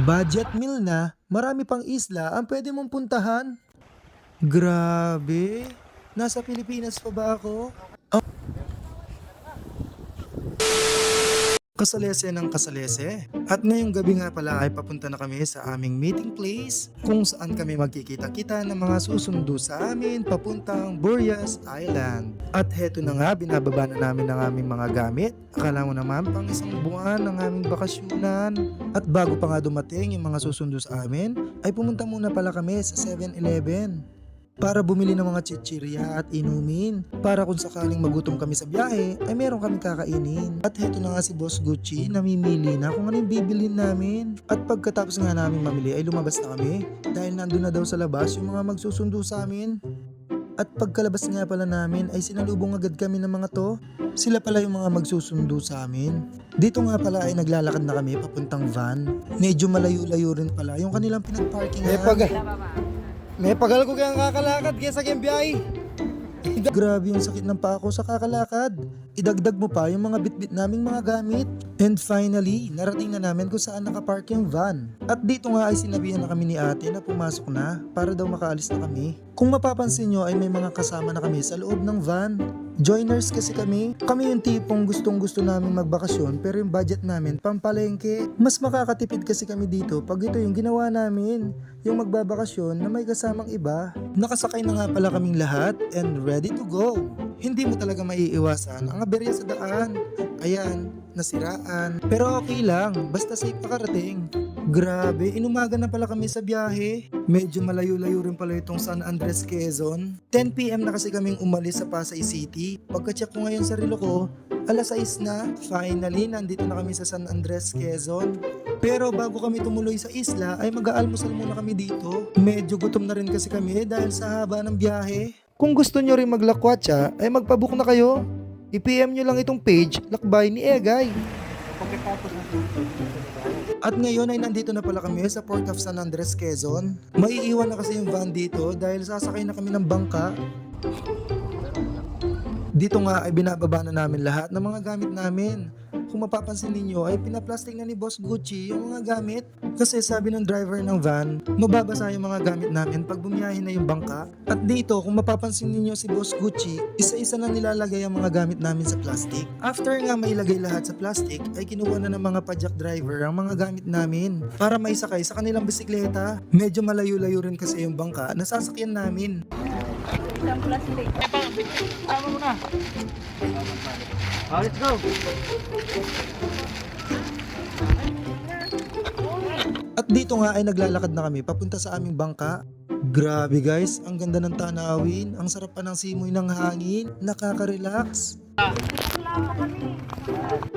Budget meal na, marami pang isla ang pwede mong puntahan. Grabe, nasa Pilipinas pa ba ako? Kasalese ng kasalese. At ngayong gabi nga pala ay papunta na kami sa aming meeting place kung saan kami magkikita-kita ng mga susundo sa amin papuntang Burias Island. At heto na nga, binababa na namin ang aming mga gamit. Akala mo naman pang isang buwan ng aming bakasyunan. At bago pa nga dumating yung mga susundo sa amin, ay pumunta muna pala kami sa 7-Eleven para bumili ng mga chichirya at inumin para kung sakaling magutom kami sa biyahe ay meron kami kakainin. At heto na nga si Boss Gucci, namimili na kung ano yung bibilhin namin. At pagkatapos nga namin mamili ay lumabas na kami dahil nandun na daw sa labas yung mga magsusundo sa amin. At pagkalabas nga pala namin ay sinalubong agad kami ng mga to. Sila pala yung mga magsusundo sa amin. Dito nga pala ay naglalakad na kami papuntang van. Medyo malayo-layo rin pala yung kanilang pinagparkingan. May pagal ko kayang kakalakad kaysa kayang biyahe. Grabe yung sakit ng paa ko sa kakalakad. Idagdag mo pa yung mga bitbit naming mga gamit. And finally, narating na namin kung saan nakapark yung van. At dito nga ay sinabihan na kami ni ate na pumasok na para daw makaalis na kami. Kung mapapansin nyo ay may mga kasama na kami sa loob ng van. Joiners kasi kami. Kami yung tipong gustong gusto namin magbakasyon pero yung budget namin pampalengke. Mas makakatipid kasi kami dito pag ito yung ginawa namin. Yung magbabakasyon na may kasamang iba. Nakasakay na nga pala kaming lahat and ready to go. Hindi mo talaga maiiwasan ang aberya sa daan. Ayan, nasiraan. Pero okay lang, basta safe makarating. Grabe, inumaga na pala kami sa biyahe. Medyo malayo-layo rin pala itong San Andres, Quezon. 10 PM na kasi kaming umalis sa Pasay City. Pagka-check ko ngayon sa relo ko, alas 6 na. Finally, nandito na kami sa San Andres, Quezon. Pero bago kami tumuloy sa isla, ay mag-aalmusal muna kami dito. Medyo gutom na rin kasi kami dahil sa haba ng biyahe. Kung gusto nyo rin maglakwatsa, ay magpabook na kayo. I-PM nyo lang itong page, Lakbay ni Egay. At ngayon ay nandito na pala kami sa Port of San Andres, Quezon. Maiiwan na kasi yung van dito dahil sasakay na kami ng bangka. Dito nga ay binababa na namin lahat ng mga gamit namin. Kung mapapansin ninyo ay pinaplastic na ni Boss Gucci yung mga gamit. Kasi sabi ng driver ng van, mababasa yung mga gamit namin pag bumiyahin na yung bangka. At dito kung mapapansin ninyo si Boss Gucci, isa-isa na nilalagay ang mga gamit namin sa plastic. After nga mailagay lahat sa plastic, ay kinuha na ng mga pajak driver ang mga gamit namin para maisakay sa kanilang bisikleta. Medyo malayo-layo rin kasi yung bangka na sasakyan namin. Isang plastic. Tama mo na. Let's go. At dito nga ay naglalakad na kami papunta sa aming bangka. Grabe guys, ang ganda ng tanawin, ang sarap pa ng simoy ng hangin, nakaka-relax.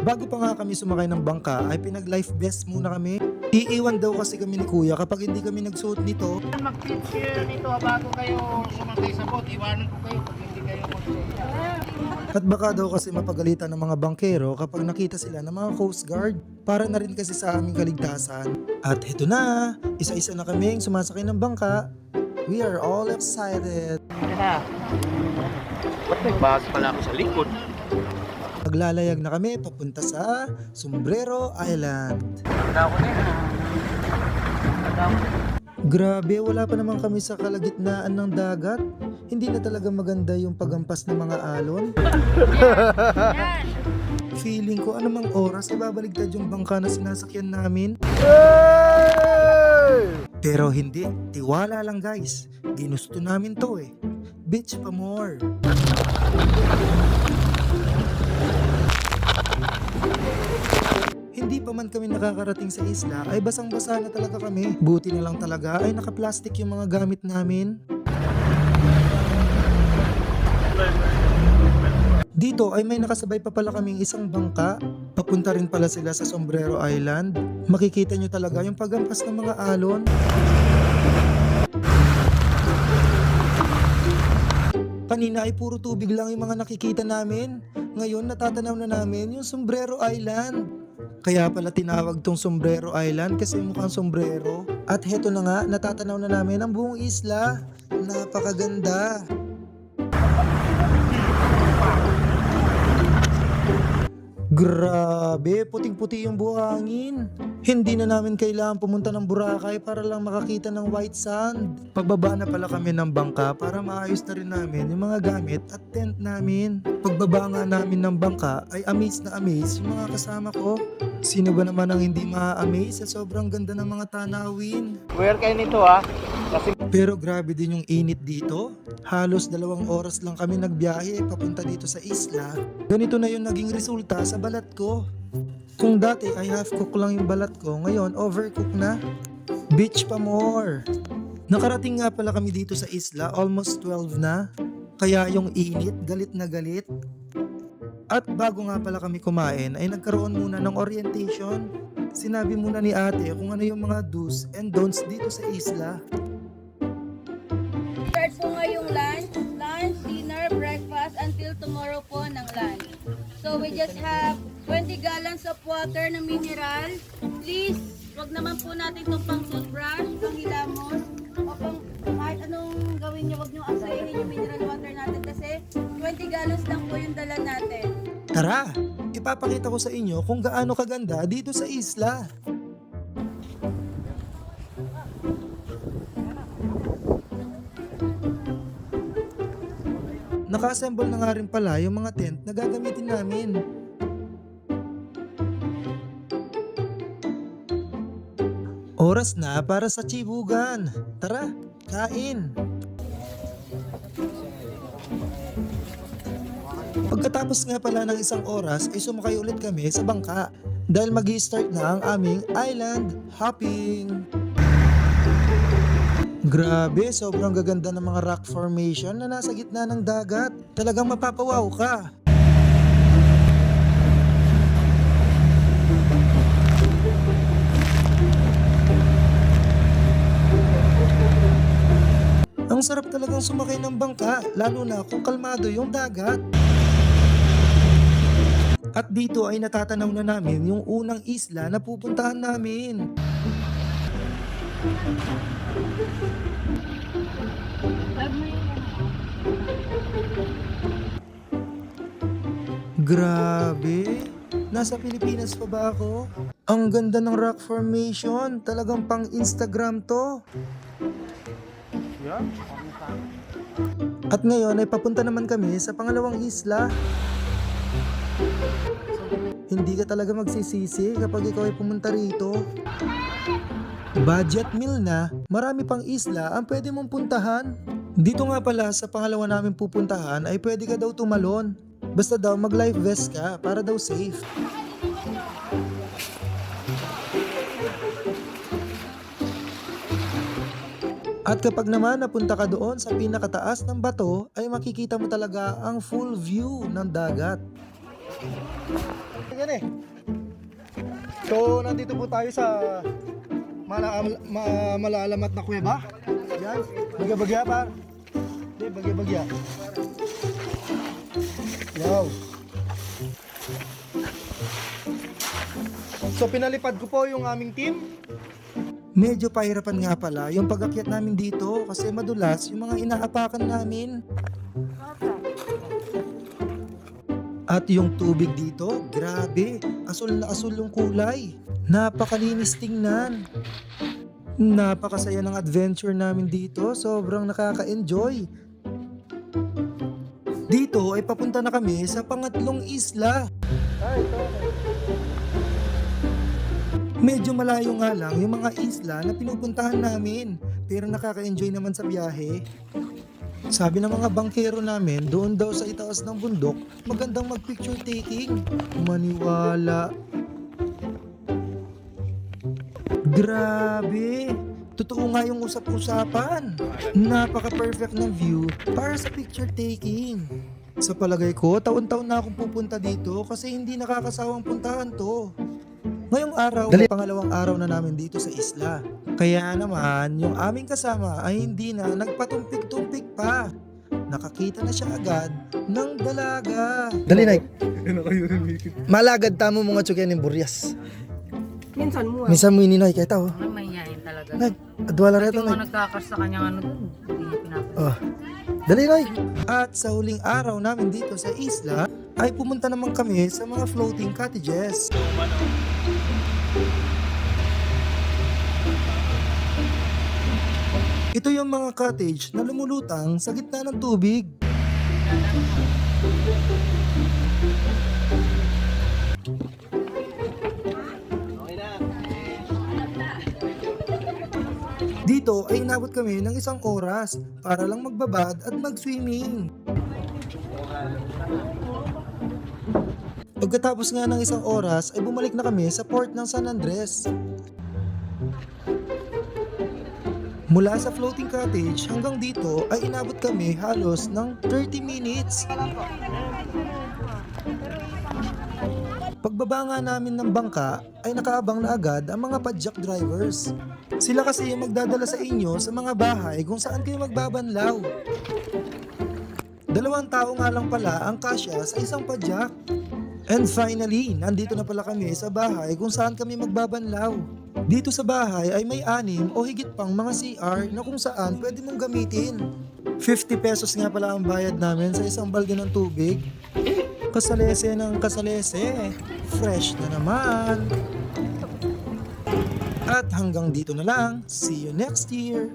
Bago pa nga kami sumakay ng bangka ay pinag-life vest muna kami. Iiwan daw kasi kami ni kuya kapag hindi kami nagsuot nito. Mag-picture dito bago kayo sumakay sa boat. Iwanan ko kayo pag hindi kayo mag-picture. At baka daw kasi mapagalitan ng mga bangkero kapag nakita sila ng mga Coast Guard. Para na rin kasi sa aming kaligtasan. At heto na, isa-isa na kaming sumasakay ng bangka. We are all excited. Ba't may bus pala ako sa likod? Maglalayag na kami papunta sa Sombrero Island. Grabe, wala pa naman kami sa kalagitnaan ng dagat. Hindi na talaga maganda yung pagampas ng mga alon. Feeling ko anumang oras ay babaligtad yung bangka na sinasakyan namin. Pero hindi, tiwala lang guys. Ginusto namin to eh. Bitch pa more. Hindi pa man kami nakakarating sa isla ay basang-basa na talaga kami. Buti na lang talaga ay nakaplastic yung mga gamit namin. Dito ay may nakasabay pa pala kaming isang bangka. Papunta rin pala sila sa Sombrero Island. Makikita nyo talaga yung pagampas ng mga alon. Kanina ay puro tubig lang yung mga nakikita namin. Ngayon natatanaw na namin yung Sombrero Island. Kaya pala tinawag tong Sombrero Island kasi mukhang sombrero. At heto na nga, natatanaw na namin ang buong isla. Napakaganda. Grabe, puting-puti yung buhangin. Hindi na namin kailangan pumunta ng Boracay para lang makakita ng white sand. Pagbaba na pala kami ng bangka para maayos na rin namin yung mga gamit at tent namin. Pagbaba nga namin ng bangka ay amaze na amaze yung mga kasama ko. Sino ba naman ang hindi ma-amaze sa sobrang ganda ng mga tanawin? Where kayo nito ha? Kasi Pero grabe din yung init dito. Halos 2 oras lang kami nagbiyahe papunta dito sa isla. Ganito na yung naging resulta sa balat ko. Kung dati ay half cook lang yung balat ko, ngayon overcook na. Beach pa more. Nakarating nga pala kami dito sa isla, almost 12 na. Kaya yung init, galit na galit. At bago nga pala kami kumain ay nagkaroon muna ng orientation. Sinabi muna ni ate kung ano yung mga do's and don'ts dito sa isla. Start po ngayong lunch, dinner, breakfast, until tomorrow po ng lunch. So we just have 20 gallons of water na mineral. Please, wag naman po natin itong pang toothbrush, pang hilamos, o pang kahit anong gawin nyo, wag nyo asayahin yung mineral water natin kasi 20 gallons lang po yung dala natin. Tara, ipapakita ko sa inyo kung gaano kaganda dito sa isla. Naka-assemble na nga rin pala yung mga tent na gagamitin namin. Oras na para sa chibugan. Tara, kain! Pagkatapos nga pala ng 1 oras ay sumakay ulit kami sa bangka dahil mag-i-start na ang aming island hopping. Grabe, sobrang gaganda ng mga rock formation na nasa gitna ng dagat. Talagang mapapawaw ka. Ang sarap talagang sumakay ng bangka, lalo na kung kalmado yung dagat. At dito ay natatanaw na namin yung unang isla na pupuntahan namin. Grabe, nasa Pilipinas pa ba ako? Ang ganda ng rock formation, talagang pang Instagram to. At ngayon ay papunta naman kami sa pangalawang isla. Hindi ka talaga magsisisi kapag ikaw ay pumunta rito. Budget meal na, marami pang isla ang pwede mong puntahan. Dito nga pala sa pangalawa namin pupuntahan ay pwede ka daw tumalon. Basta daw mag life vest ka para daw safe. At kapag naman napunta ka doon sa pinakataas ng bato ay makikita mo talaga ang full view ng dagat. Yan eh. So, nandito po tayo sa malalamat na kuweba. Yan. Bagya-bagya pa. Hindi, bagya-bagya. Wow. So, pinalipad ko po yung aming team. Medyo pahirapan nga pala yung pag-akyat namin dito kasi madulas yung mga inaapakan namin. At yung tubig dito, grabe, asul na asul yung kulay. Napakalinis tingnan. Napakasaya ng adventure namin dito, sobrang nakaka-enjoy. Dito ay papunta na kami sa pangatlong isla. Medyo malayo nga lang yung mga isla na pinupuntahan namin, pero nakaka-enjoy naman sa biyahe. Sabi ng mga bangkero namin, doon daw sa itaas ng bundok, magandang mag-picture taking. Maniwala. Grabe! Totoo nga yung usap-usapan. Napaka-perfect ng view para sa picture taking. Sa palagay ko, taon-taon na akong pupunta dito kasi hindi nakakasawang puntahan to. Ngayong araw, pangalawang araw na namin dito sa isla. Kaya naman, yung aming kasama ay hindi na nagpatumpik-tumpik pa. Nakakita na siya agad ng dalaga. Dali, Nay. Malagad tamo mga tsukyan ng buryas. Minsan mo Minsan mo ininay, kahit ako. may yayin talaga. Nay, adwala rin ito, Yung Nay. mga nagkakas sa kanyang ano dun, hindi niya pinapansin. Oh. Dali, Nay. At sa huling araw namin dito sa isla, ay pumunta naman kami sa mga floating cottages. Ito yung mga cottage na lumulutang sa gitna ng tubig. Dito ay inabot kami ng 1 oras para lang magbabad at mag-swimming. Pagkatapos nga ng 1 oras ay bumalik na kami sa port ng San Andres. Mula sa floating cottage hanggang dito ay inabot kami halos ng 30 minutes. Pagbaba nga namin ng bangka ay nakaabang na agad ang mga padjak drivers. Sila kasi yung magdadala sa inyo sa mga bahay kung saan kayo magbabanlaw. 2 tao nga lang pala ang kasya sa isang padjak. And finally, nandito na pala kami sa bahay kung saan kami magbabanlaw. Dito sa bahay ay may 6 o higit pang mga CR na kung saan pwede mong gamitin. 50 pesos nga pala ang bayad namin sa isang balde ng tubig. Kasalese ng kasalese. Fresh na naman. At hanggang dito na lang. See you next year.